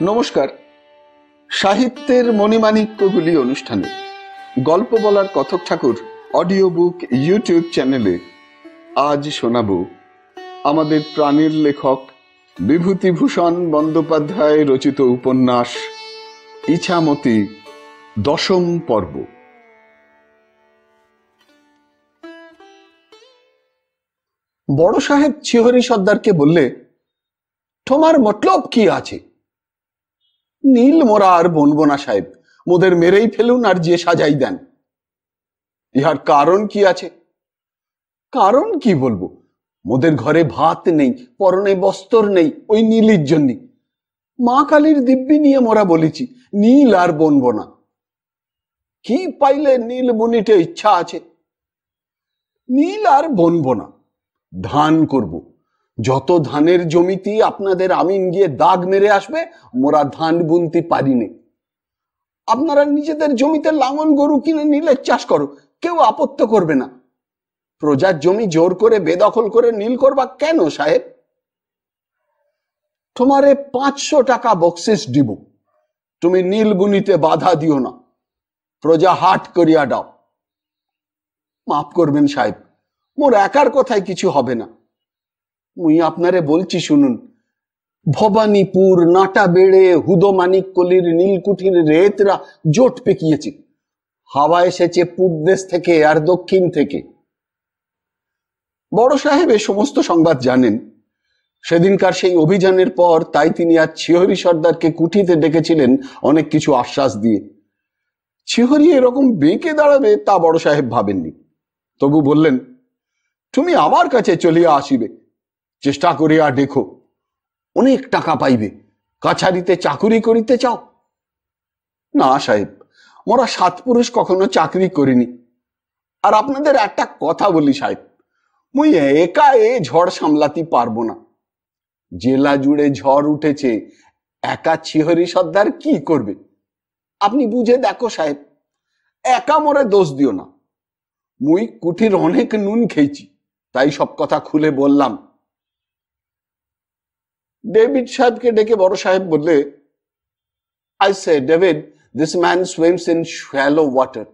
নমস্কার। সাহিত্যের মণিমাণিক্যগুলি অনুষ্ঠানে গল্প বলার কথক ঠাকুর অডিও বুক ইউটিউব চ্যানেলে আজ শোনাব আমাদের প্রাণের লেখক বিভূতিভূষণ বন্দ্যোপাধ্যায় রচিত উপন্যাস ইছামতি ১০ম পর্ব। বড় সাহেব ছিহরি সর্দারকে বললে, তোমার মতলব কি আছে? নীল মোরা আর বনবো না সাহেব, মোদের মেরেই ফেলুন আর যে সাজাই দেন। ইহার কারণ কি আছে? কারণ কি বলবো, মোদের ঘরে ভাত নেই, পরনে বস্ত্র নেই, ওই নীলির জন্য। মা কালীর দিব্যি নিয়ে মোরা বলেছি নীল আর বনবো না। কি পাইলে নীল বুনিতে ইচ্ছা আছে? নীল আর বনবো না, ধান করব। যত ধানের জমিতে আপনাদের আমিন গিয়ে দাগ মেরে আসবে, মোরা ধান বুনতে পারিনি। আপনারা নিজেদের জমিতে লাঙল গরু কিনে নিলে চাষ করো, কেউ আপত্তি করবে না। প্রজার জমি জোর করে বেদখল করে নীল করবা কেন সাহেব? তোমারে ৫০০ টাকা বকশিস দিব, তুমি নীল বুনিতে বাধা দিও না, প্রজা হাট করিয়া দাও। মাফ করবেন সাহেব, মোর একার কথায় কিছু হবে না। মুই আপনারে বলছি শুনুন, ভবানীপুর, নাটা বেড়ে, হুদোমানিক কলির নীলকুঠির রেতরা জোট পেকিয়েছে। হাওয়া এসেছে পূব দেশ থেকে আর দক্ষিণ থেকে। বড় সাহেব এ সমস্ত সংবাদ জানেন। সেদিনকার সেই অভিযানের পর তাই তিনি আজ ছিহরি সর্দারকে কুঠিতে ডেকেছিলেন অনেক কিছু আশ্বাস দিয়ে। ছিহরি এরকম বেঁকে দাঁড়াবে তা বড় সাহেব ভাবেননি। তবু বললেন, তুমি আমার কাছে চলিয়া আসিবে, চেষ্টা করিয়া দেখো, অনেক টাকা পাইবে। কাছারিতে চাকুরি করিতে চাও? না সাহেব, মোরা সাত পুরুষ কখনো চাকরি করিনি। আর আপনাদের একটা কথা বলি সাহেব, মুই একা এ ঝড় সামলাতে পারবো না। জেলা জুড়ে ঝড় উঠেছে, একা ছিহরি সর্দার কি করবে? আপনি বুঝে দেখো সাহেব, একা মোরে দোষ দিও না। মুই কুঠির অনেক নুন খেয়েছি, তাই সব কথা খুলে বললাম। ডেভিড সাহেবকে ডেকে বড় সাহেব বললে, I say, David, this man swims in shallow water.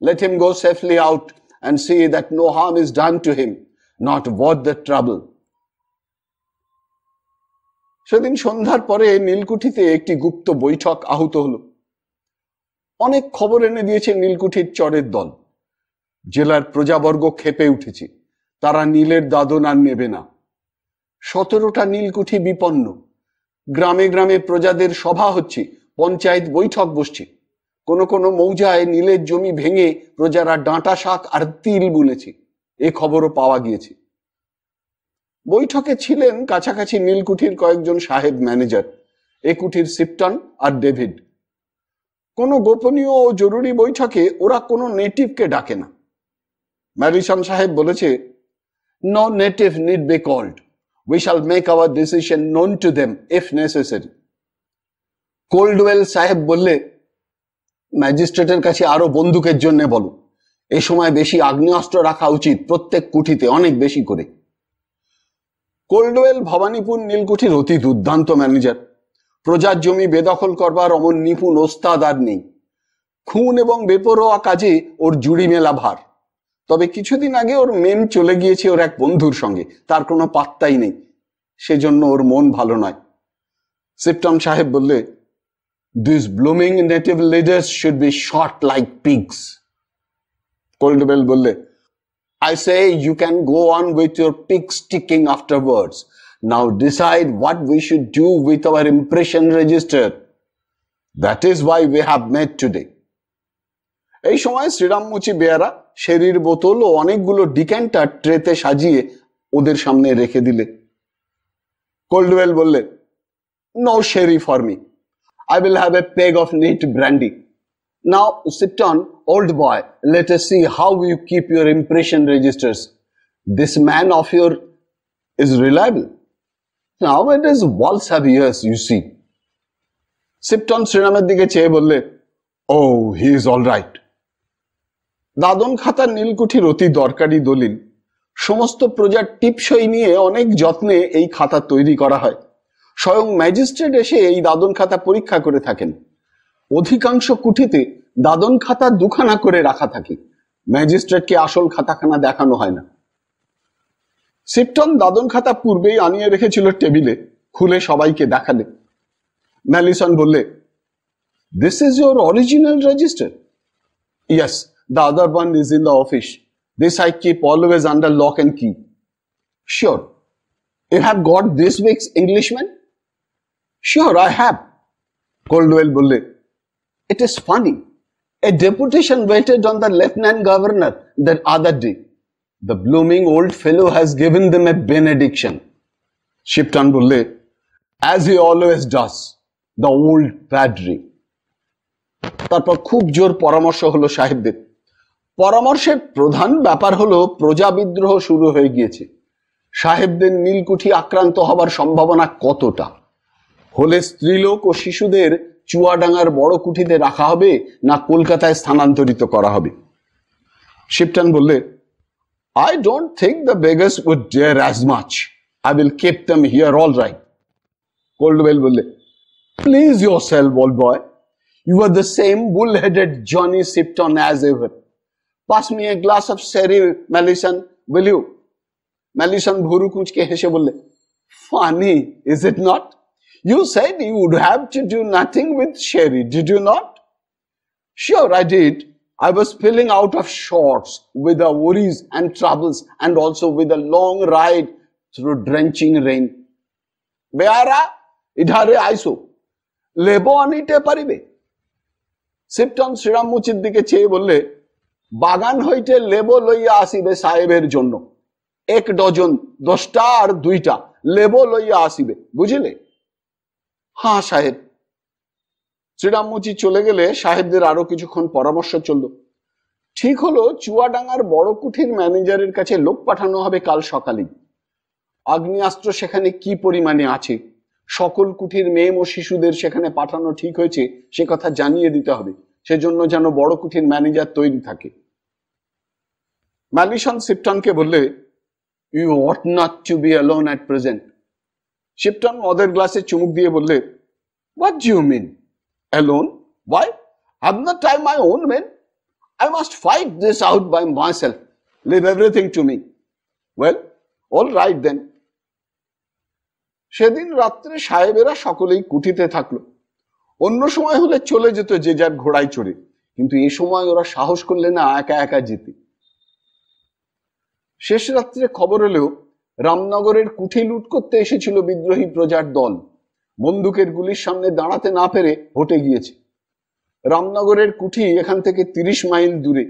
Let him go safely out and see that no harm is done to him, not worth the trouble. সেদিন সন্ধ্যার পরে নীলকুঠিতে একটি গুপ্ত বৈঠক আহুত হলো। অনেক খবর এনে দিয়েছে নীলকুঠির চরের দল। জেলার প্রজাবর্গ ক্ষেপে উঠেছে, তারা নীলের দাদন আর নেবে না। ১৭টা নীলকুঠি বিপন্ন। গ্রামে গ্রামে প্রজাদের সভা হচ্ছে, পঞ্চায়েত বৈঠক বসছে। কোন কোন মৌজায় নীলের জমি ভেঙে প্রজারা ডাঁটা শাক আর তিল বুনেছে, এ খবরও পাওয়া গিয়েছে। বৈঠকে ছিলেন কাছাকাছি নীলকুঠির কয়েকজন সাহেব ম্যানেজার, এ কুঠির সিপটন আর ডেভিড। কোনো গোপনীয় ও জরুরি বৈঠকে ওরা কোনো নেটিভকে ডাকে না। ম্যারিসন সাহেব বলেছে, no native need be called, we shall make our decision known to them if necessary. কোল্ডওয়েল সাহেব বললে, ম্যাজিস্ট্রেটের কাছে আরো বন্দুকের জন্য বলো, এ সময় বেশি আগ্নেয়াস্ত্র রাখা উচিত, প্রত্যেক কুঠিতে অনেক বেশি করে। কোল্ডওয়েল ভবানীপুর নীলকুঠির অতি দুর্দান্ত ম্যানেজার। প্রজার জমি বেদখল করবার অমন নিপুণ ওস্তাদ আর নেই। খুন এবং বেপরোয়া কাজে ওর জুড়ি মেলা ভার। তবে কিছুদিন আগে ওর মেম চলে গিয়েছে ওর এক বন্ধুর সঙ্গে, তার কোনো পাত্তাই নেই, সেজন্য ওর মন ভালো নয়। সিপটন সাহেব বললে, These blooming native leaders should be shot like pigs. কোল্ডওয়েল বললে, I say you can go on with your pig sticking afterwards. Now decide what we should do with our impression register. That is why we have met today. এই সময় শ্রীরাম মুচি বেয়ারা শেরির বোতল ও অনেকগুলো decanter ট্রেতে সাজিয়ে ওদের সামনে রেখে দিলে। কোল্ডওয়েল বললে, No sherry for me. I will have a peg of neat brandy. Now sit on, old boy, let us see how you keep your impression registers. This man of yours is reliable. Now it is walls have ears, you see. সিপটন শ্রীরামের দিকে চেয়ে বললে, Oh, he is all right. দাদন খাতা নীলকুঠির অতি দরকারি দলিল। সমস্ত প্রজার টিপসই নিয়ে অনেক যত্নে এই খাতা তৈরি করা হয়। স্বয়ং ম্যাজিস্ট্রেট এসে এই দাদন খাতা পরীক্ষা করে থাকেন। অধিকাংশ কুঠিতে দাদন খাতা দুখানা করে রাখা থাকে, ম্যাজিস্ট্রেটকে আসল খাতাখানা দেখানো হয় না। শিপটন দাদন খাতা পূর্বেই আনিয়ে রেখেছিল টেবিলে, খুলে সবাইকে দেখালে। ম্যালিসন বললে, "This is your original register?" "Yes, the other one is in the office. This I keep always under lock and key." "Sure. You have got this week's Englishman?" "Sure, I have." Coldwell বললে, "It is funny. A deputation waited on the Lieutenant Governor that other day. The blooming old fellow has given them a benediction." Shipton বললে, "As he always does, the old padre." তারপর খুব জোর পরামর্শ হলো সাহেবদের। পরামর্শের প্রধান ব্যাপার হলো প্রজা বিদ্রোহ শুরু হয়ে গিয়েছে। সাহেবদের নীলকুঠি আক্রান্ত হবার সম্ভাবনা কতটা? হলে স্ত্রীলোক ও শিশুদের চুয়াডাঙ্গার বড় কুঠিতে রাখা হবে না কলকাতায় স্থানান্তরিত করা হবে? শিপটন বললে, "I don't think the beggars would dare as much. I will keep them here all right." Coldwell বললে, "Please yourself, old boy. You are the same bull-headed Johnny Shipton as ever. Pass me a glass of sherry, Malison, will you?" Malison ভুরু কুঁচকে হেসে বললে, "Funny, is it not? You said you would have to do nothing with sherry, did you not?" "Sure, I did. I was spilling out of sorts with the worries and troubles and also with a long ride through drenching rain." "বেয়ারা, ইধারে আইসো, Livo আনিতে পারিবে?" Shipton Shriram মুচির দিকে চেয়ে বললে, "বাগান হইতে Livo লইয়া আসিবে সাহেবের জন্য। 1 ডজন, 10টা আর 2টা লেবো লইয়া আসিবে, বুঝিলে?" "হ্যাঁ সাহেব।" শ্রীরাম মুচি চলে গেলে সাহেবদের আরো কিছুক্ষণ পরামর্শ চলল। ঠিক হলো চুয়াডাঙ্গার বড় কুঠির ম্যানেজারের কাছে লোক পাঠানো হবে কাল সকালেই। আগ্নেয়াস্ত্র সেখানে কি পরিমাণে আছে, সকল কুঠির মেয়ে ও শিশুদের সেখানে পাঠানো ঠিক হয়েছে সে কথা জানিয়ে দিতে হবে, সেজন্য যেন বড় কুঠির ম্যানেজার তৈরি থাকে। ম্যালিসন শিপটনকে বললে, "You ought not to be alone at present." Shipton মদের গ্লাসে চুমুক দিয়ে বললে, "What do you mean? Alone? Why? Have not I my own men? I must fight this out by myself. Leave everything to me." "Well, all right then." সেদিন রাত্রে সাহেবেরা সকলেই কুঠিতে থাকলো। অন্য সময় হলে চলে যেত যে যার ঘোড়ায় চড়ে, কিন্তু এ সময় ওরা সাহস করলে না একা একা যেতে। শেষ রাত্রে খবর এলেও রামনগরের কুঠি লুট করতে এসেছিল বিদ্রোহী প্রজার দল। বন্দুকের গুলির সামনে দাঁড়াতে না পেরে হটে গিয়েছে। রামনগরের কুঠি এখান থেকে 30 মাইল দূরে।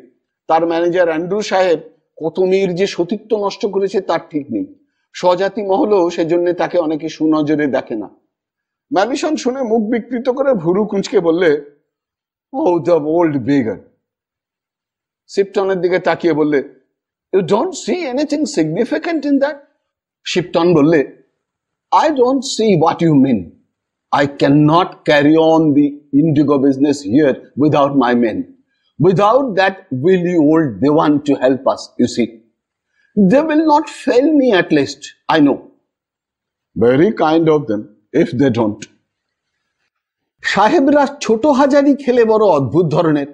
তার ম্যানেজার অ্যান্ড্রু সাহেব কত মেয়ের যে সতীত্ব নষ্ট করেছে তার ঠিক নেই। স্বজাতি মহলও সেজন্য তাকে অনেকে সুনজরে দেখে না। ম্যালিসন শুনে মুখ বিকৃত করে ভুরু কুঁচকে বললে, "Oh, the old beggar." শিপটনের দিকে তাকিয়ে বললে, "You don't see anything significant in that?" Shipton বললে, "I don't see what you mean. I cannot carry on the indigo business here without my men. Without that wily old Dewan to help us, you see. They will not fail me at least, I know." "Very kind of them, if they don't." সাহেবরা ছোট হাজারি খেলে বড় অদ্ভুত ধরনের।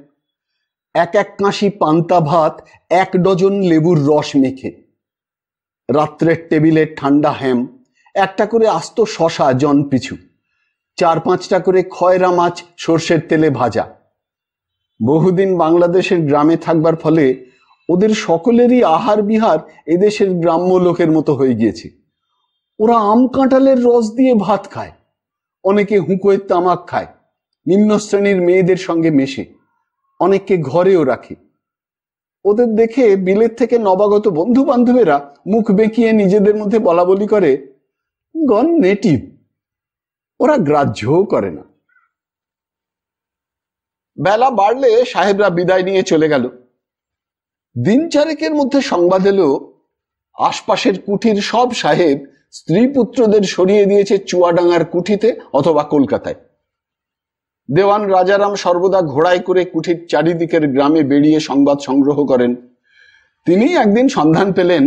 এক কাঁসি পান্তা ভাত, 1 dozen লেবুর রস মেখে, রাত্রের টেবিলে ঠান্ডা হ্যাম, 1টা করে আস্ত শশা জন পিছু, 4-5টা করে খয়রা মাছ সর্ষের তেলে ভাজা। বহুদিন বাংলাদেশের গ্রামে থাকবার ফলে ওদের সকলেরই আহার বিহার এদেশের গ্রাম্য লোকের মতো হয়ে গিয়েছে। ওরা আম কাঁঠালের রস দিয়ে ভাত খায়, অনেকে হুঁকোয় তামাক খায়, নিম্ন শ্রেণীর মেয়েদের সঙ্গে মেশে, অনেককে ঘরেও রাখে। ওদের দেখে বিলেত থেকে নবাগত বন্ধু বান্ধবেরা মুখ বেঁকিয়ে নিজেদের মধ্যে বলা বলি করে, "গন নেটিভ।" ওরা গ্রাহ্যও করে না। বেলা বাড়লে সাহেবরা বিদায় নিয়ে চলে গেল। দিন চারেকের মধ্যে সংবাদ এলো আশপাশের কুঠির সব সাহেব স্ত্রী পুত্রদের সরিয়ে দিয়েছে চুয়াডাঙ্গার কুঠিতে অথবা কলকাতায়। দেওয়ান রাজারাম সর্বদা ঘোড়ায় করে কুঠির চারিদিকের গ্রামে বেরিয়ে সংবাদ সংগ্রহ করেন। তিনি একদিন সন্ধান পেলেন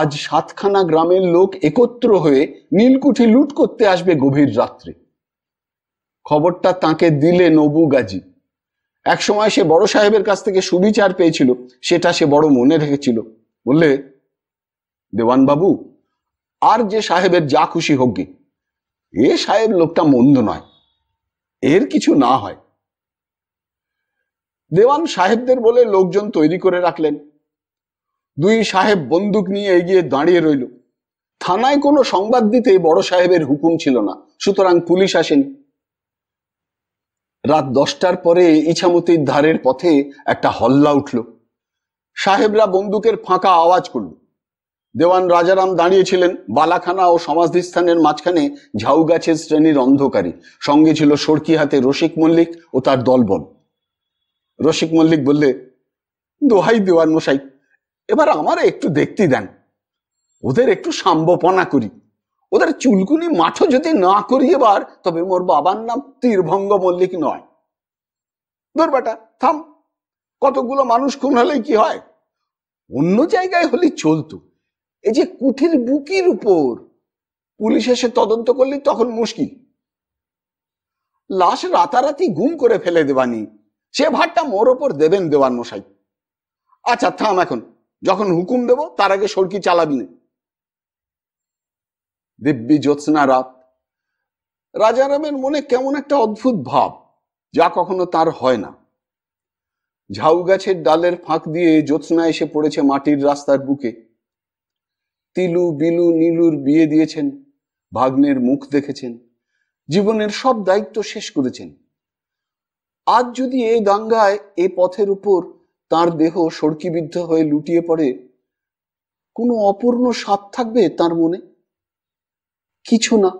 আজ 7খানা গ্রামের লোক একত্র হয়ে নীলকুঠি লুট করতে আসবে গভীর রাত্রে। খবরটা তাকে দিলে নবু গাজী। একসময় সে বড় সাহেবের কাছ থেকে সুবিচার পেয়েছিল, সেটা সে বড় মনে রেখেছিল। বললে, দেওয়ান বাবু, আর যে সাহেবের যা খুশি হোক গে, এ সাহেব লোকটা মন্দ নয়, এর কিছু না হয়। দেওয়ান সাহেবদের বলে লোকজন তৈরি করে রাখলেন। দুই সাহেব বন্দুক নিয়ে এগিয়ে দাঁড়িয়ে রইল। থানায় কোনো সংবাদ দিতে বড় সাহেবের হুকুম ছিল না, সুতরাং পুলিশ আসেনি। রাত 10টার পরে ইছামতির ধারের পথে একটা হল্লা উঠল। সাহেবরা বন্দুকের ফাঁকা আওয়াজ করল। দেওয়ান রাজারাম দাঁড়িয়েছিলেন বালাখানা ও সমাধিস্থানের মাঝখানে ঝাউ গাছের শ্রেণীর অন্ধকারী। সঙ্গে ছিল সরকি হাতে রসিক মল্লিক ও তার দলবল। রসিক মল্লিক বললে, দোহাই দেওয়ান মশাই, এবার আমার একটু দেখতে দেন, ওদের একটু সাম্বপনা করি। ওদের চুলকুনি মাঠও যদি না করি এবার, তবে মোর বাবার নাম তীরভঙ্গ মল্লিক নয়। ধর বেটা, থাম, কতগুলো মানুষ খুন হলেই কি হয়? অন্য জায়গায় হলে চলতো, এই যে কুঠির বুকির উপর পুলিশ এসে তদন্ত করলে তখন মুশকিল। লাশ রাতারাতি গুম করে ফেলে দেবানি, সে ভারটা মোর ওপর দেবেন দেওয়ান মশাই। আচ্ছা থাম, এখন যখন হুকুম দেব তার আগে সরকি চালাবি না। দিব্যি জ্যোৎস্না রাত। রাজারামের মনে কেমন একটা অদ্ভুত ভাব, যা কখনো তার হয় না। ঝাউ গাছের ডালের ফাঁক দিয়ে জ্যোৎস্না এসে পড়েছে মাটির রাস্তার বুকে। তিলু বিলু নীলুর বিয়ে দিয়েছেন, ভাগ্নের মুখ দেখেছেন, জীবনের সব দায়িত্ব শেষ করেছেন। আজ যদি এই দাঙ্গায় এ পথের উপর তার দেহ সড়কিবিদ্ধ হয়ে লুটিয়ে পড়ে, কোনো অপূর্ণ স্বাদ থাকবে তার মনে? কিছু না।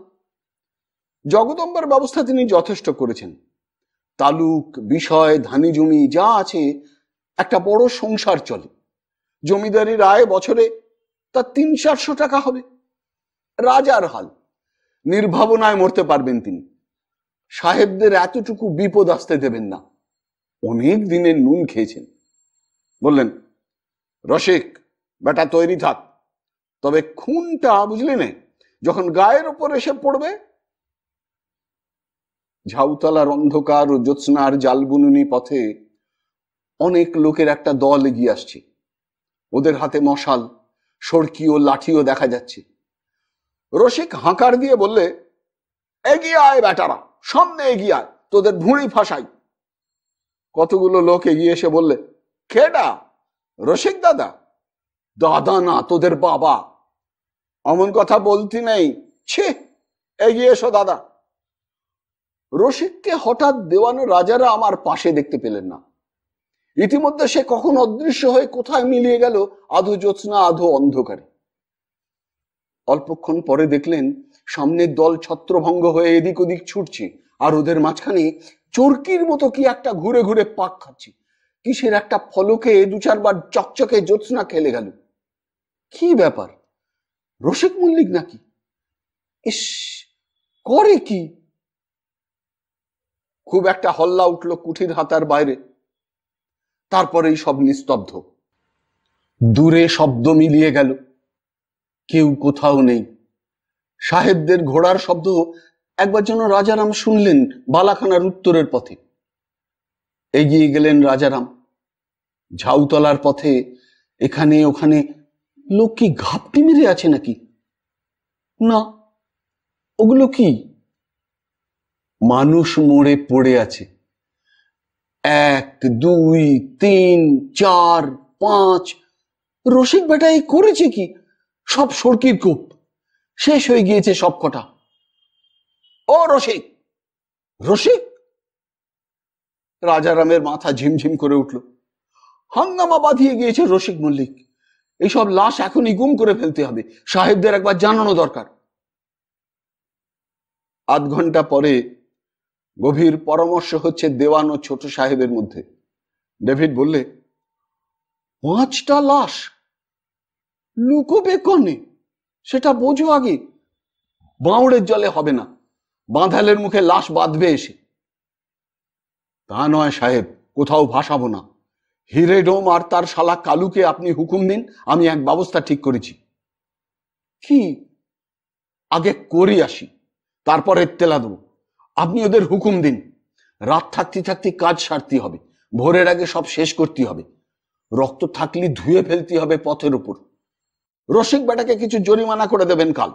জগদম্বার ব্যবস্থা তিনি যথেষ্ট করেছেন। তালুক, বিষয়, ধানি জমি যা আছে, একটা বড় সংসার চলে। জমিদারির আয় বছরে তার 300-400 টাকা হবে। রাজার হাল, নির্ভাবনায় মরতে পারবেন তিনি। সাহেবদের এতটুকু বিপদ আসতে দেবেন না। অনেক দিনের নুন খেয়েছেন। বললেন, রসিক বেটা তৈরি থাক, তবে খুনটা বুঝলি নে যখন গায়ের ওপর এসে পড়বে। ঝাউতলার অন্ধকার ও জ্যোৎস্নার জালবুনুনি পথে অনেক লোকের একটা দল এগিয়ে আসছে। ওদের হাতে মশাল, সরকি ও লাঠিও দেখা যাচ্ছে। রসিক হাঁকার দিয়ে বললে, এগিয়ে আয় বেটারা, সামনে এগিয়ে আয়, তোদের ভুঁড়ি ফাঁসাই। কতগুলো লোক এগিয়ে এসে বললে, কেডা? রসিক দাদা? দাদা না, তোদের বাবা। অমন কথা বলতি নেই, ছি, এগিয়ে এসো দাদা। রসিককে হঠাৎ দেওয়ান রাজারা আমার পাশে দেখতে পেলেন না। ইতিমধ্যে সে কখন অদৃশ্য হয়ে কোথায় মিলিয়ে গেল, আধো জ্যোৎস্না আধো অন্ধকারে। অল্পক্ষণ পরে দেখলেন সামনের দল ছত্রভঙ্গ হয়ে এদিক ওদিক ছুটছে, আর ওদের মাঝখানে চরকির মতো কি একটা ঘুরে ঘুরে পাক খাচ্ছে। কিসের একটা ফলকে 2-4 বার চকচকে জ্যোৎস্না খেলে গেল। কি ব্যাপার? রসিক মল্লিক নাকি? ইস, করে কি? খুব একটা হল্লা উঠল কুঠির হাতার বাইরে। তারপরেই সব নিস্তব্ধ। দূরে শব্দ মিলিয়ে গেল, কেউ কোথাও নেই। সাহেবদের ঘোড়ার শব্দ একবার যেন রাজারাম শুনলেন বালাখানার উত্তরের পথে। এগিয়ে গেলেন রাজারাম। ঝাউতলার পথে এখানে ওখানে লোক কি ঘাপটি মেরে আছে নাকি? না, ওগুলো কি? মানুষ মরে পড়ে আছে। 1, 2, 3, 4, 5। রসিক বেটা এই করেছে কি? সব সরকির কোপ, শেষ হয়ে গিয়েছে সব কটা। ও রসিক, রসিক! রাজারামের মাথা ঝিমঝিম করে উঠল। হাঙ্গামা বাঁধিয়ে গিয়েছে রসিক মল্লিক। এইসব লাশ এখনই গুম করে ফেলতে হবে, সাহেবদের একবার জানানো দরকার। আধ ঘন্টা পরে গভীর পরামর্শ হচ্ছে দেওয়ান ও ছোট সাহেবের মধ্যে। ডেভিড বললে, 5টা লাশ লুকোবে কনে, সেটা বোঝো আগে। বাউড়ের জলে হবে না, বাঁধালের মুখে লাশ বাঁধবে এসে। তা নয় সাহেব, কোথাও ভাসাবো না। হিরেডোম আর তার শালা কালুকে আপনি হুকুম দিন, আমি এক ব্যবস্থা ঠিক করেছি। কি? আগে করি আসি, তারপর এত্তেলা দেবো। আপনি ওদের হুকুম দিন, রাত থাকতে থাকতে কাজ সারতে হবে, ভোরের আগে সব শেষ করতে হবে, রক্ত থাকলে ধুয়ে ফেলতে হবে পথের উপর। রসিক বেটাকে কিছু জরিমানা করে দেবেন কাল।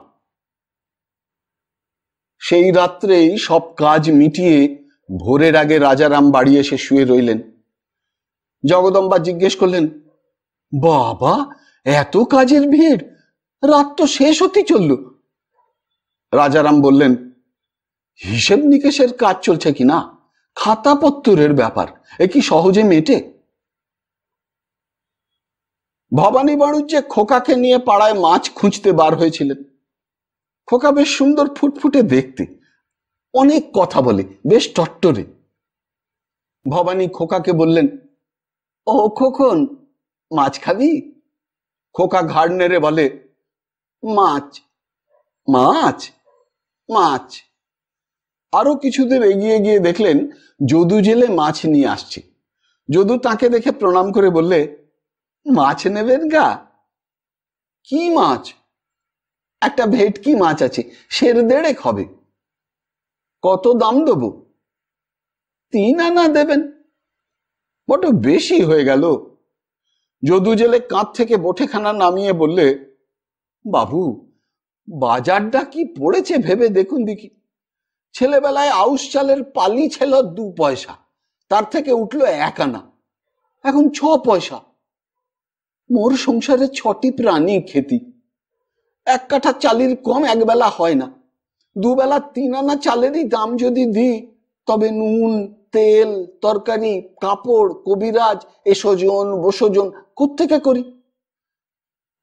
সেই রাত্রেই সব কাজ মিটিয়ে ভোরের আগে রাজারাম বাড়ি এসে শুয়ে রইলেন। জগদম্বা জিজ্ঞেস করলেন, বাবা, এত কাজের ভিড়, রাত তো শেষ হতে চলল। রাজারাম বললেন, হিসেব নিকেশের কাজ চলছে কিনা, খাতাপত্তরের ব্যাপার, এ কি সহজে মেটে? ভবানী বাড়ুজ্যে খোকাকে নিয়ে পাড়ায় মাছ খুঁজতে বার হয়েছিলেন। খোকা বেশ সুন্দর, ফুটফুটে দেখতে, অনেক কথা বলে, বেশ টট্টরে। ভবানী খোকাকে বললেন, ও খোকন, মাছ খাবি? খোকা ঘাড় নেড়ে বলে, মাছ, মাছ, মাছ। আরো কিছুদের এগিয়ে গিয়ে দেখলেন যদু জেলে মাছ নিয়ে আসছে। যদু তাকে দেখে প্রণাম করে বললে, মাছ নেবেন গা? কি মাছ? একটা ভেটকি মাছ আছে, সের 1.5 হবে। কত দাম দেবো? 3 আনা দেবেন। বড় বেশি হয়ে গেল। যদু জেলে কাঁধ থেকে বটেখানা নামিয়ে বললে, বাবু, বাজারটা কি পড়েছে ভেবে দেখুন দেখি। ছেলেবেলায় আউশ চালের পালি ছিল 2 পয়সা, তার থেকে উঠলো 1 আনা, এখন 6 পয়সা। মোর সংসারে 6টি প্রাণী খেতি, 1 কাঠা চালের কম একবেলা হয় না। 2 বেলা 3 আনা চালেরই দাম যদি দিই, তবে নুন, তেল, তরকারি, কাপড়, কবিরাজ, এসোজন বসোজন কোত্থেকে করি?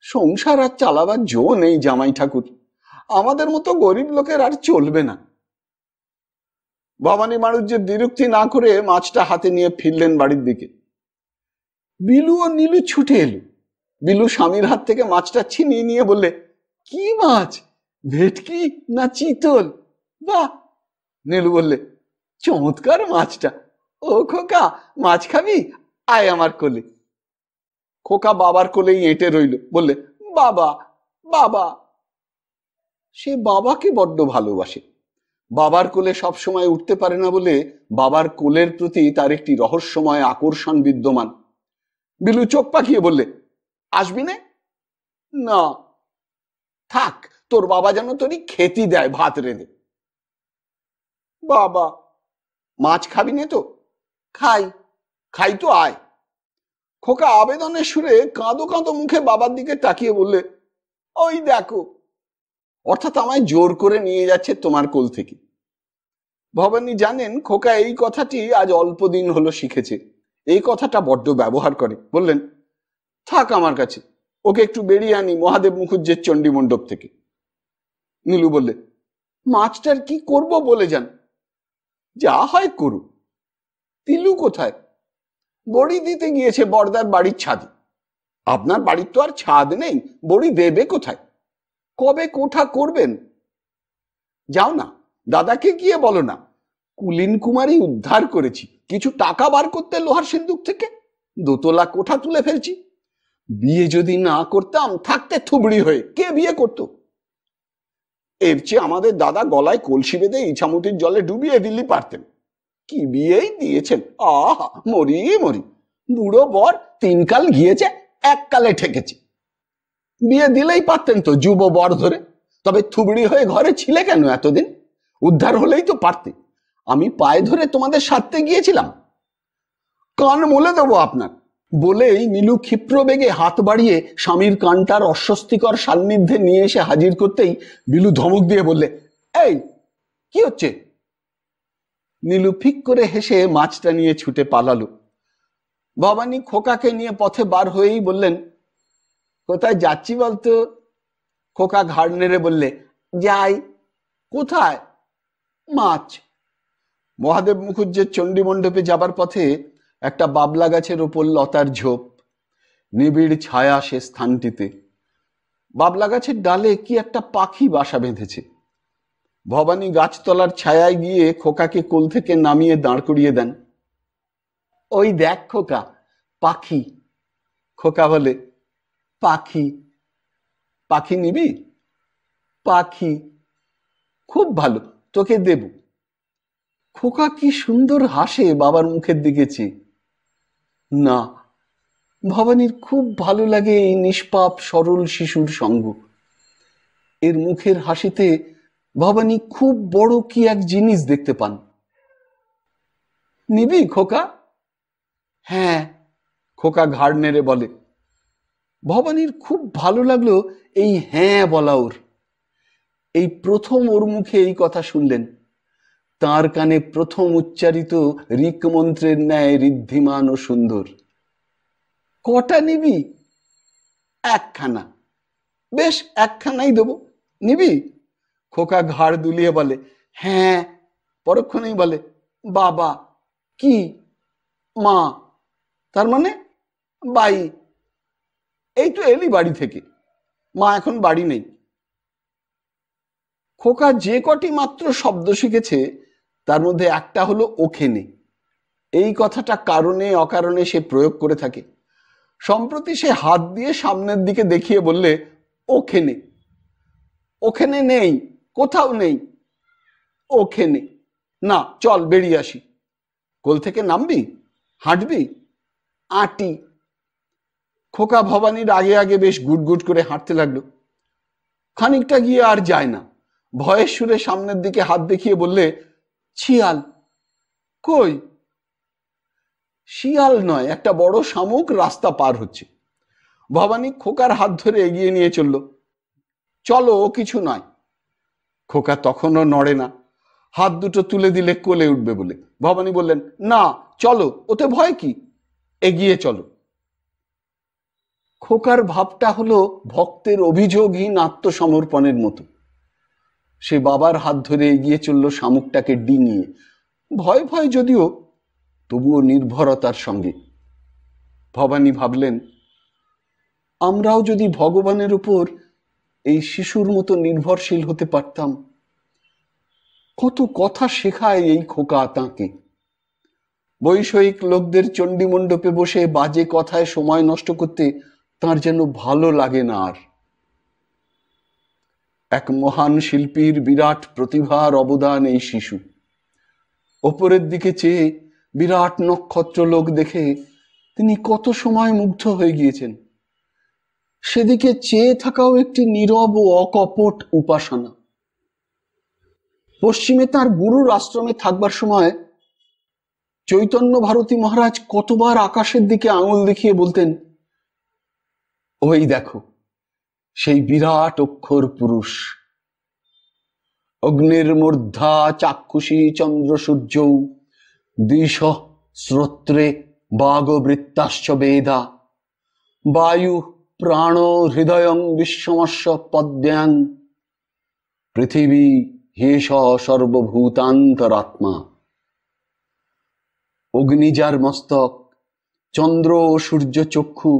সংসার আর চালাবার জো নেই জামাই ঠাকুর, আমাদের মতো গরিব লোকের আর চলবে না। ভবানী বাড়ুজ্যে বিরক্তি না করে মাছটা হাতে নিয়ে ফিরলেন বাড়ির দিকে। বিলু ও নীলু ছুটে এলো। বিলু স্বামীর হাত থেকে মাছটা ছিনিয়ে নিয়ে বললে, কি মাছ, ভেটকি না চিতল? বাহ! নীলু বললে, চমৎকার মাছটা। ও খোকা, মাছ খাবি? আয় আমার কোলে। খোকা বাবার কোলেই এঁটে রইল, বললে, বাবা, বাবা। সে বাবাকে বড্ড ভালোবাসে। বাবার কোলে সব সময় উঠতে পারে না বলে বাবার কোলের প্রতি তার একটি রহস্যময় আকর্ষণ বিদ্যমান। বিলু চোখ পাকিয়ে বললে, আসবি না? না, থাক, তোর বাবা যেন তোরই খেতি দেয় ভাত রেঁধে। বাবা, মাছ খাবি না তো? খাই, খাই তো, আয়। খোকা আবেদনের সুরে কাঁদো কাঁদো মুখে বাবার দিকে তাকিয়ে বললে, ওই দেখো, অর্থাৎ আমায় জোর করে নিয়ে যাচ্ছে তোমার কোল থেকে। ভবানী জানেন খোকা এই কথাটি আজ অল্প দিন হলো শিখেছে, এই কথাটা বড্ড ব্যবহার করে। বললেন, থাক আমার কাছে, ওকে একটু বেরিয়ে আনি মহাদেব মুখুজ্জের চণ্ডী মণ্ডপ থেকে। নীলু বললে, মাছটার কি করব বলে যান। যা হয় করু। তিলু কোথায়? বড়ি দিতে গিয়েছে বড়দার বাড়ির ছাদে। আপনার বাড়ির তো আর ছাদ নেই, বড়ি দেবে কোথায়? কবে কোঠা করবেন? যাও না, দাদাকে গিয়ে বলো না, কুলিন কুমারী উদ্ধার করেছি, কিছু টাকা বার করতে লোহার সিন্দুক থেকে, 2 তলা কোঠা তুলে ফেলছি। বিয়ে যদি না করতাম, থাকতে থুবড়ি হয়ে কে বিয়ে করতো? এর চেয়ে আমাদের দাদা গলায় কলসি বেঁধে ইছামতির জলে ডুবিয়ে দিল্লি পারতেন। কি বিয়েই দিয়েছেন, আহা, মরি মরি। বুড়ো বর 3 কাল গিয়েছে, 1 কালে ঠেকেছে। বিয়ে দিলেই পারতেন তো যুব বর ধরে। তবে থুবড়ি হয়ে ঘরে ছিলে কেন এতদিন? উদ্ধার হলেই তো পারতে। আমি পায়ে ধরে তোমাদের সাথে গিয়েছিলাম? কান মলে দেবো আপনার। বলেই নীলু ক্ষিপ্র বেগে হাত বাড়িয়ে স্বামীর কানটার অস্বস্তিকর সান্নিধ্যে নিয়ে এসে হাজির করতেই বিলু ধমক দিয়ে বললে, এই, কি হচ্ছে? নীলু ফিক করে হেসে মাছটা নিয়ে ছুটে পালালো। ভবানী খোকাকে নিয়ে পথে বার হয়েই বললেন, কোথায় যাচ্ছি বলতো? খোকা ঘাড় নেড়ে বললে, যাই। কোথায়? মাছ। মহাদেব মুখুজ্জের চণ্ডী মণ্ডপে যাবার পথে একটা বাবলা গাছের ওপর লতার ঝোপ, নিবিড় ছায়া সে স্থানটিতে। বাবলা গাছের ডালে কি একটা পাখি বাসা বেঁধেছে। ভবানী গাছতলার ছায়ায় গিয়ে খোকাকে কোল থেকে নামিয়ে দাঁড় করিয়ে দেন। ওই দেখ খোকা, পাখি। খোকা বলে, পাখি? পাখি নিবি? পাখি, খুব ভালো, তোকে দেব। খোকা কি সুন্দর হাসে বাবার মুখের দিকে চেয়ে। না, ভবানীর খুব ভালো লাগে এই নিষ্পাপ সরল শিশুর সঙ্গ। এর মুখের হাসিতে ভবানী খুব বড় কি এক জিনিস দেখতে পান। নিবি খোকা? হ্যাঁ, খোকা ঘাড় নেড়ে বলে। ভবানীর খুব ভালো লাগলো এই হ্যাঁ বলা ওর। এই প্রথম ওর মুখে এই কথা শুনলেন। তাঁর কানে প্রথম উচ্চারিত ঋক মন্ত্রের ন্যায় ঋদ্ধিমান ও সুন্দর। কটা নিবি? একখানা। বেশ, একখানাই দেবো, নিবি? খোকা ঘাড় দুলিয়ে বলে হ্যাঁ। পরক্ষণেই বলে বাবা। কি? মা। তার মানে বাই। এই তো এলি বাড়ি থেকে, মা এখন বাড়ি নেই। খোকা যে কটি মাত্র শব্দ শিখেছে তার মধ্যে একটা হলো ওখানে। এই কথাটা কারণে অকারণে সে প্রয়োগ করে থাকে। সম্প্রতি সে হাত দিয়ে সামনের দিকে দেখিয়ে বললে ওখানে। ওখানে নেই, কোথাও নেই। ওখানে না, চল বেরিয়ে আসি। কোল থেকে নামবি? হাঁটবি? আটি। খোকা ভবানীর আগে আগে বেশ গুটগুট করে হাঁটতে লাগলো। খানিকটা গিয়ে আর যায় না। ভয়ের সুরে সামনের দিকে হাত দেখিয়ে বললে শিয়াল। কই? শিয়াল নয়, একটা বড় শামুক রাস্তা পার হচ্ছে। ভবানী খোকার হাত ধরে এগিয়ে নিয়ে চলল। চলো, ও কিছু নয়। খোকা তখনও নড়ে না, হাত দুটো তুলে দিলে কোলে উঠবে বলে। ভবানী বললেন না, চলো, ওতে ভয় কি, এগিয়ে চলো। খোকার ভাবটা হলো ভক্তের অভিযোগহীন আত্মসমর্পণের মতো। সে বাবার হাত ধরে এগিয়ে চলল শামুকটাকে ডিঙিয়ে, ভয় ভয় যদিও, তবুও নির্ভরতার সঙ্গে। ভবানী ভাবলেন আমরাও যদি ভগবানের উপর এই শিশুর মতো নির্ভরশীল হতে পারতাম। কত কথা শেখায় এই খোকা তাঁকে। বৈষয়িক লোকদের চণ্ডীমণ্ডপে বসে বাজে কথায় সময় নষ্ট করতে তার যেন ভালো লাগে না আর। এক মহান শিল্পীর বিরাট প্রতিভার অবদান এই শিশু। ওপরের দিকে চেয়ে বিরাট নক্ষত্র লোক দেখে তিনি কত সময় মুগ্ধ হয়ে গিয়েছেন। সেদিকে চেয়ে থাকাও একটি নীরব ও অকপট উপাসনা। পশ্চিমে তার গুরুর আশ্রমে থাকবার সময় চৈতন্য ভারতী মহারাজ কতবার আকাশের দিকে আঙুল দেখিয়ে বলতেন ওই দেখো সেই বিরাট অক্ষর পুরুষ। অগ্নির মূর্ধা চাক্ষুষী চন্দ্র সূর্যৌ দ্বিষ শ্রোত্রে বাগবৃত্তাশ্চ বেদা বায়ু প্রাণ হৃদয়ং বিশ্বমস্য পদ্যাং পৃথিবী হেষ সর্বভূতান্তরাত্মা। অগ্নি যার মস্তক, চন্দ্র ও সূর্য চক্ষু,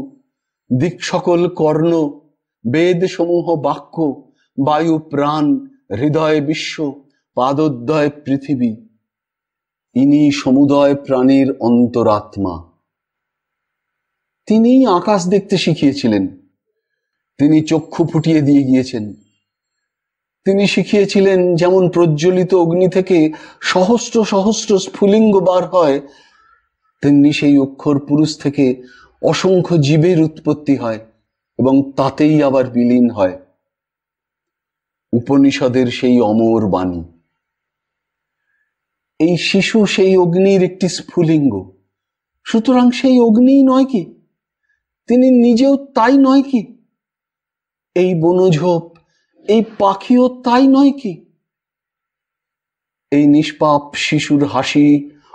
দিক সকল কর্ণ, বেদ সমূহ বাক্য, বায়ু প্রাণ, হৃদয় বিশ্ব, পাদোদ্দয় পৃথিবী। ইনি সমুদয় প্রাণীর অন্তরাত্মা। তিনিই আকাশ দেখতে শিখিয়েছিলেন। তিনি চক্ষু ফুটিয়ে দিয়ে গিয়েছেন। তিনি শিখিয়েছিলেন যেমন প্রজ্বলিত অগ্নি থেকে সহস্র সহস্র স্ফুলিঙ্গ বার হয়, তেমনি সেই অক্ষর পুরুষ থেকে অসংখ্য জীবের উৎপত্তি হয় এবং তাতেই আবার বিলীন হয়। উপনিষদের সেই অমর বাণী। এই শিশু সেই অগ্নির একটি স্ফুলিঙ্গ, সুতরাং সেই অগ্নিই নয় কি? তিনি নিজেও তাই নয় কি? এই বনঝোপ, এই পাখিও তাই নয় কি? এই নিষ্পাপ শিশুর হাসি